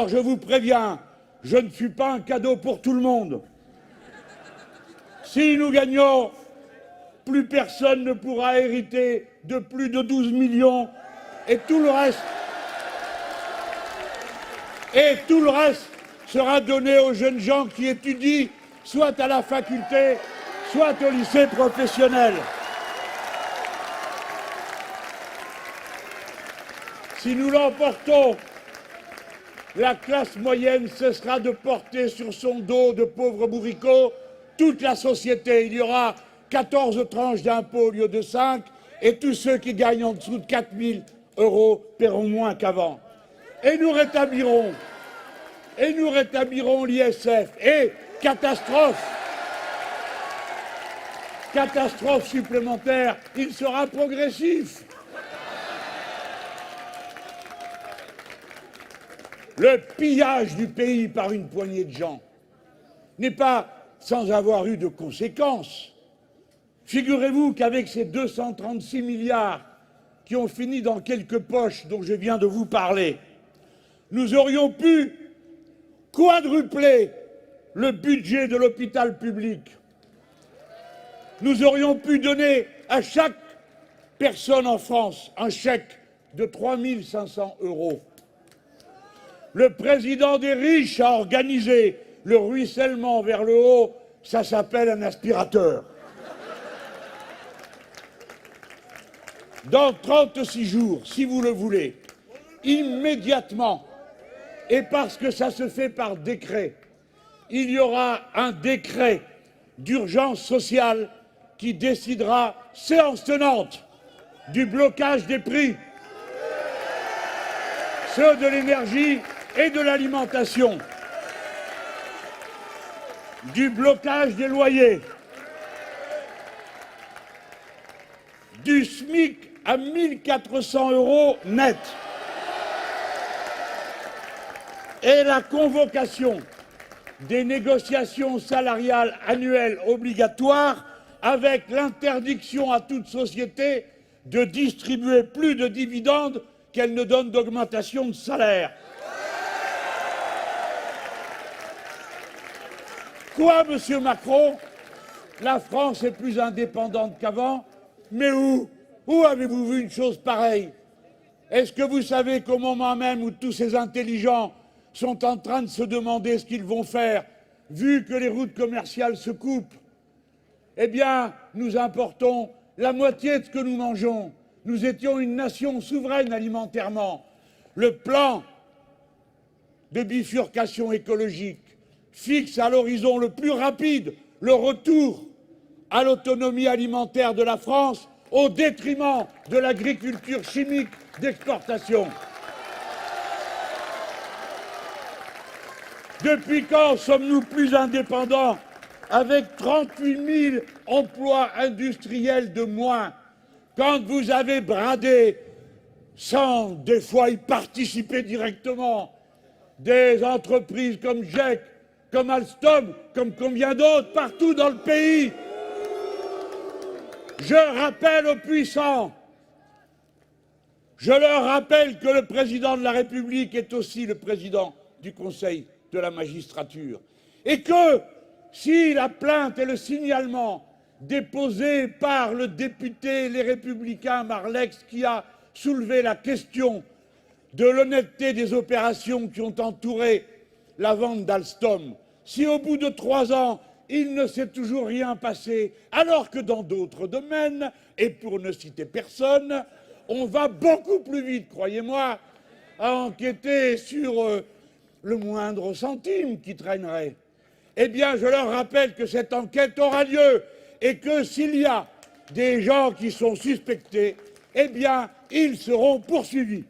Alors je vous préviens, je ne suis pas un cadeau pour tout le monde. Si nous gagnons, plus personne ne pourra hériter de plus de 12 millions et tout le reste sera donné aux jeunes gens qui étudient soit à la faculté, soit au lycée professionnel. Si nous l'emportons, la classe moyenne cessera de porter sur son dos de pauvres bourricots toute la société. Il y aura 14 tranches d'impôts au lieu de 5, et tous ceux qui gagnent en dessous de 4 000 € paieront moins qu'avant. Et nous rétablirons l'ISF. Et catastrophe supplémentaire, il sera progressif. Le pillage du pays par une poignée de gens n'est pas sans avoir eu de conséquences. Figurez-vous qu'avec ces 236 milliards qui ont fini dans quelques poches dont je viens de vous parler, nous aurions pu quadrupler le budget de l'hôpital public. Nous aurions pu donner à chaque personne en France un chèque de 3 500 €. Le président des riches a organisé le ruissellement vers le haut, ça s'appelle un aspirateur. Dans 36 jours, si vous le voulez, immédiatement, et parce que ça se fait par décret, il y aura un décret d'urgence sociale qui décidera, séance tenante, du blocage des prix, ceux de l'énergie et de l'alimentation, du blocage des loyers, du SMIC à 1 400 € net, et la convocation des négociations salariales annuelles obligatoires avec l'interdiction à toute société de distribuer plus de dividendes qu'elle ne donne d'augmentation de salaire. Quoi, monsieur Macron? La France est plus indépendante qu'avant? Mais où? Où avez-vous vu une chose pareille? Est-ce que vous savez qu'au moment même où tous ces intelligents sont en train de se demander ce qu'ils vont faire, vu que les routes commerciales se coupent, eh bien, nous importons la moitié de ce que nous mangeons. Nous étions une nation souveraine alimentairement. Le plan de bifurcation écologique fixe à l'horizon le plus rapide le retour à l'autonomie alimentaire de la France au détriment de l'agriculture chimique d'exportation. Depuis quand sommes-nous plus indépendants avec 38 000 emplois industriels de moins, quand vous avez bradé, sans des fois y participer directement, des entreprises comme GEC, comme Alstom, comme combien d'autres partout dans le pays? Je rappelle aux puissants, je leur rappelle que le président de la République est aussi le président du Conseil de la magistrature, et que si la plainte et le signalement déposés par le député Les Républicains Marlex, qui a soulevé la question de l'honnêteté des opérations qui ont entouré la vente d'Alstom, si au bout de 3 ans, il ne s'est toujours rien passé, alors que dans d'autres domaines, et pour ne citer personne, on va beaucoup plus vite, croyez-moi, à enquêter sur le moindre centime qui traînerait. Eh bien, je leur rappelle que cette enquête aura lieu et que s'il y a des gens qui sont suspectés, eh bien, ils seront poursuivis.